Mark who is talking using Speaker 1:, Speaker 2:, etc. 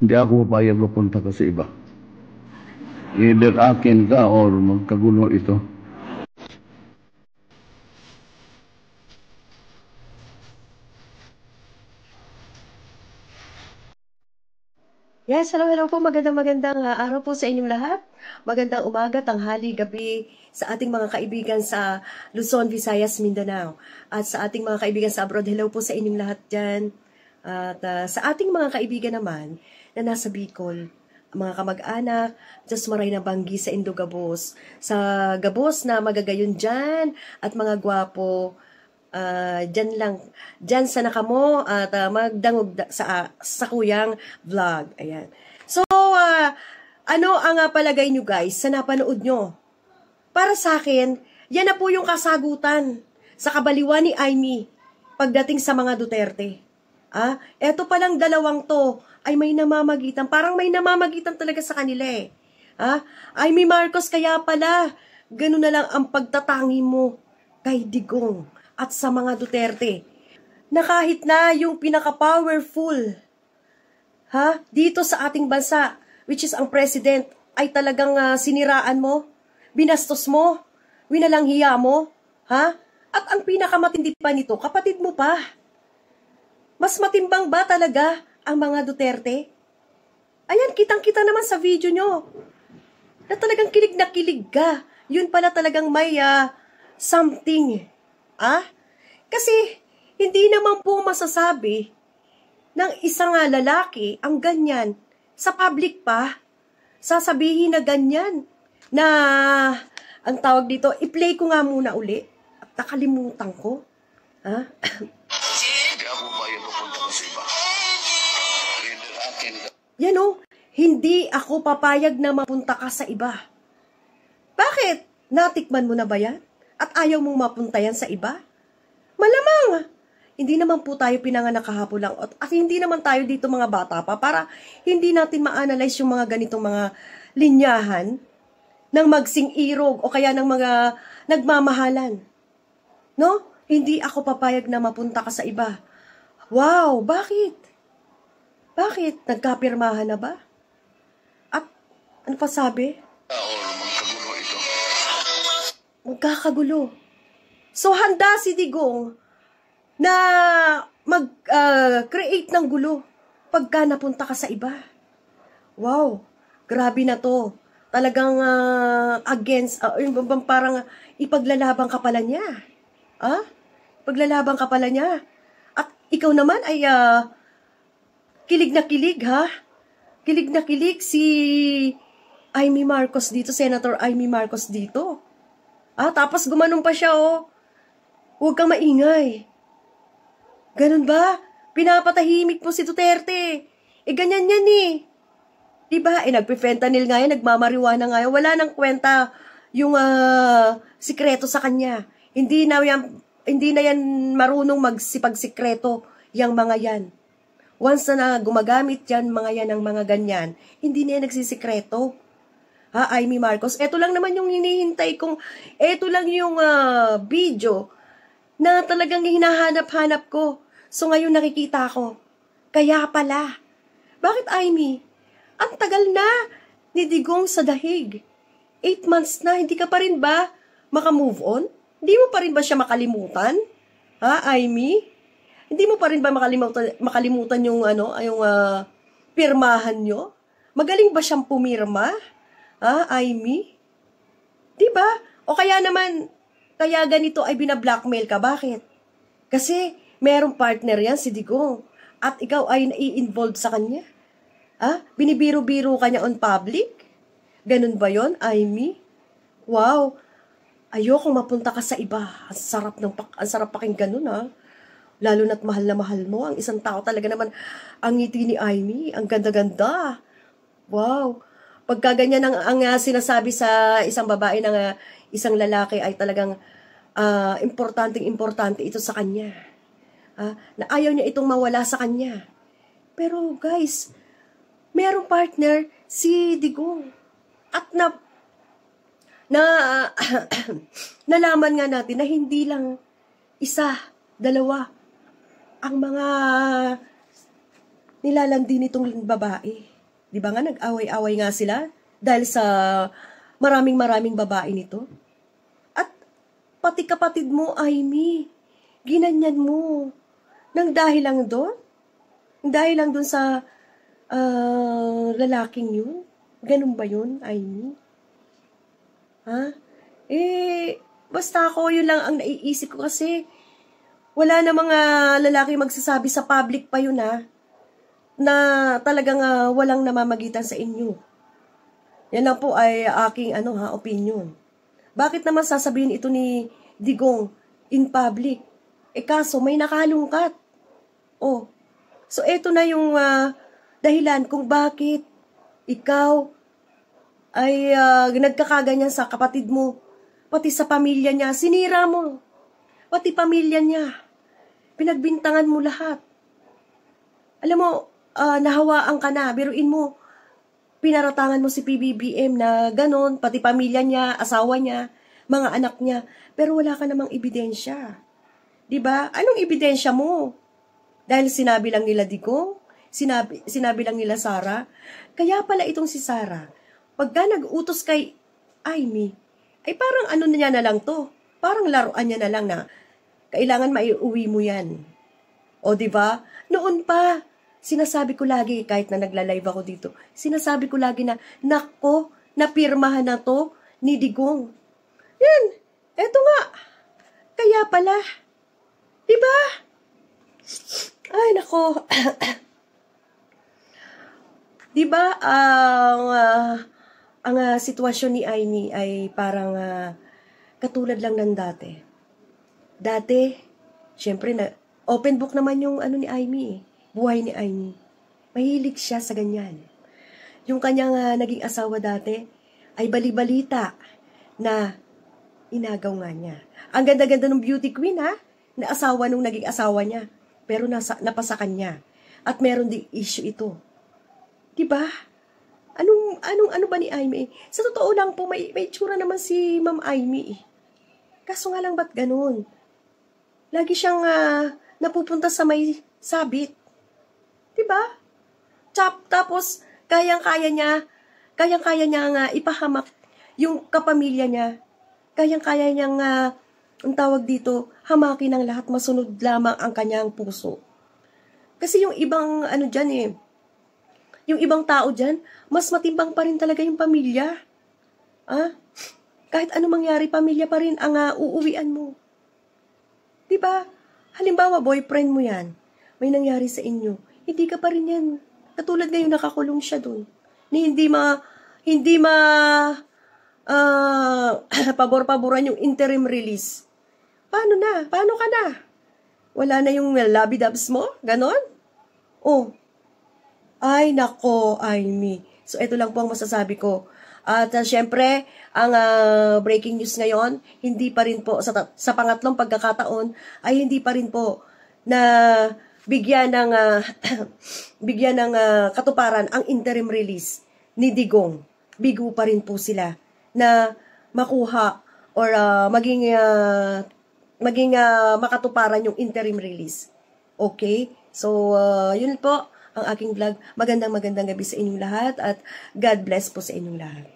Speaker 1: Hindi ako papayag mapunta ka sa iba. Either akin ka or magkagulo ito.
Speaker 2: Yes, hello po. Magandang araw po sa inyong lahat. Magandang umaga, tanghali, gabi sa ating mga kaibigan sa Luzon, Visayas, Mindanao. At sa ating mga kaibigan sa abroad, hello po sa inyong lahat dyan. At sa ating mga kaibigan naman na nasa Bicol, mga kamag-anak, Diyos maray na banggi sa Indogabos, sa Gabos na magagayon dyan, at mga gwapo, dyan sa nakamo at magdangog sa kuyang vlog. Ayan. So, ano ang palagay nyo guys sa napanood nyo? Para sa akin, yan na po yung kasagutan sa kabaliwan ni Aimee pagdating sa mga Duterte. Eto palang dalawang to ay may namamagitan. Parang may namamagitan talaga sa kanila eh. Aimee Marcos, kaya pala, ganun na lang ang pagtatangi mo kay Digong at sa mga Duterte. Na kahit na yung pinaka-powerful dito sa ating bansa, which is ang president, ay talagang siniraan mo, binastos mo, winalanghiya mo, At ang pinakamatindi pa nito, kapatid mo pa. Mas matimbang ba talaga ang mga Duterte? Ayan, kitang-kita naman sa video nyo. Na talagang kilig na kilig ka. Yun pala talagang may something. Kasi hindi naman po masasabi ng isang lalaki ang ganyan. Sa public pa, sasabihin na ganyan. Na, ang tawag dito, i-play ko nga muna uli. At nakalimutan ko.
Speaker 1: Hindi ako bayad mapunta ka sa iba. Either akin ka.
Speaker 2: Yan o, hindi ako papayag na mapunta ka sa iba. Bakit? Natikman mo na ba yan? At ayaw mong mapunta yan sa iba? Malamang! Hindi naman po tayo pinanganak kahapon lang at hindi naman tayo dito mga bata pa para hindi natin ma-analyze yung mga ganitong mga linyahan ng magsing-irog o kaya ng mga nagmamahalan. No? Hindi ako papayag na mapunta ka sa iba. Wow! Bakit? Bakit? Nagkapirmahan na ba? At ano pa sabi?
Speaker 1: Or magkagulo ito.
Speaker 2: Magkakagulo. So handa si Digong na mag-create ng gulo pagka napunta ka sa iba. Wow, grabe na to. Talagang against, parang ipaglalabang ka pala niya. Paglalabang ka pala niya. At ikaw naman ay kilig na kilig, Kilig na kilig si Aimee Marcos dito, Senator Aimee Marcos dito. Tapos gumanong pa siya, huwag kang maingay. Ganun ba? Pinapatahimik mo si Duterte. Ganyan yan eh. Diba? Nagpe-fentanyl nga yan, nagmamariwana nga yan. Wala nang kwenta yung sikreto sa kanya. Hindi na yan marunong magsipag-sikreto yung mga yan. Once na gumagamit yan, mga yan, ng mga ganyan, hindi na yan nagsisikreto. Aimee Marcos, eto lang naman yung hinihintay kong, eto lang yung video na talagang hinahanap-hanap ko. So ngayon nakikita ko. Kaya pala. Bakit Aimee? Ang tagal na ni Digong sa dahig. 8 months na, hindi ka pa rin ba makamove on? Hindi mo pa rin ba siya makalimutan? Aimee? Hindi mo pa rin ba makalimutan yung pirmahan nyo? Magaling ba siyang pumirma? Aimee? Diba? O kaya naman, kaya ganito ay binablockmail ka. Bakit? Kasi merong partner yan, si Digong. At ikaw ay nai-involved sa kanya. Binibiro-biro ka niya on public? Ganun ba yon, Aimee? Wow! Ayokong mapunta ka sa iba. Ang sarap pakinggan nun, Lalo na't mahal na mahal mo. Ang isang tao talaga naman, ang ngiti ni Aimee. Ang ganda-ganda. Wow! Pagka ganyan ang sinasabi sa isang babae ng isang lalaki ay talagang importante ito sa kanya. Na ayaw niya itong mawala sa kanya. Pero guys, merong partner si Digong. At nalaman nga natin na hindi lang isa, dalawa ang mga nilalandi nitong babae. Di ba nga, nag-away-away nga sila dahil sa maraming babae nito. At pati kapatid mo, Amy, ginanyan mo. Nang dahil lang doon? Dahil lang doon sa lalaking yun? Ganun ba yun, Amy? Ha? Basta ako, yun lang ang naiisip ko kasi wala na mga lalaki magsasabi sa public pa yun, na talagang walang namamagitan sa inyo. Yan lang po ay aking opinion. Bakit naman sasabihin ito ni Digong in public? Kaso may nakalungkat. So eto na yung dahilan kung bakit ikaw ay nagkakaganyan sa kapatid mo, pati sa pamilya niya, sinira mo, pati pamilya niya, pinagbintangan mo lahat. Alam mo, nahawaan ka na, biruin mo, pinaratangan mo si PBBM na ganon, pati pamilya niya, asawa niya, mga anak niya, pero wala ka namang ebidensya. Diba? Anong ebidensya mo? Dahil sinabi lang nila Digong, sinabi lang nila Sara, kaya pala itong si Sara, pagka nag-utos kay Amy, ay parang niya na lang to, parang laruan niya na lang na, kailangan maiuwi mo yan. O diba? Noon pa, sinasabi ko lagi, kahit na nagla-live ako dito, sinasabi ko lagi na, nako, napirmahan na to ni Digong. Yan, eto nga. Kaya pala. Diba? Ay, nako. Diba, ang sitwasyon ni Amy ay parang katulad lang ng dati. Dati, syempre, open book naman yung ni Amy, buhay ni Amy. Mahilig siya sa ganyan. Yung kanyang naging asawa dati ay bali-balita na inagaw nga niya. Ang ganda-ganda ng beauty queen na asawa nung naging asawa niya. Pero napasa kanya. At meron ding issue ito. Diba? Ano ba ni Amy? Sa totoo lang po, may tsura naman si Ma'am Amy. Kaso nga lang ba't ganun? Lagi siyang napupunta sa may sabit. Diba? Tapos, kayang-kaya niya nga ipahamak yung kapamilya niya. Kayang-kaya niyang, ang tawag dito, hamakin ng lahat, masunod lamang ang kanyang puso. Kasi yung ibang, yung ibang tao dyan, mas matimbang pa rin talaga yung pamilya. Kahit anong mangyari, pamilya pa rin ang uuwian mo. Diba? Halimbawa, boyfriend mo yan, may nangyari sa inyo, hindi ka pa rin yan. Katulad ngayon, nakakulong siya dun. Hindi pabor-paboran yung interim release. Paano ka na? Wala na yung labi-dabs mo? Ganon? Ay, nako, Amy. So, ito lang po ang masasabi ko. At syempre, ang breaking news ngayon, hindi pa rin po, sa pangatlong pagkakataon, ay hindi pa rin po na bigyan ng katuparan ang interim release ni Digong. Bigo pa rin po sila na makuha or maging makatuparan yung interim release. Okay? So, yun po ang aking vlog. Magandang gabi sa inyong lahat at God bless po sa inyong lahat.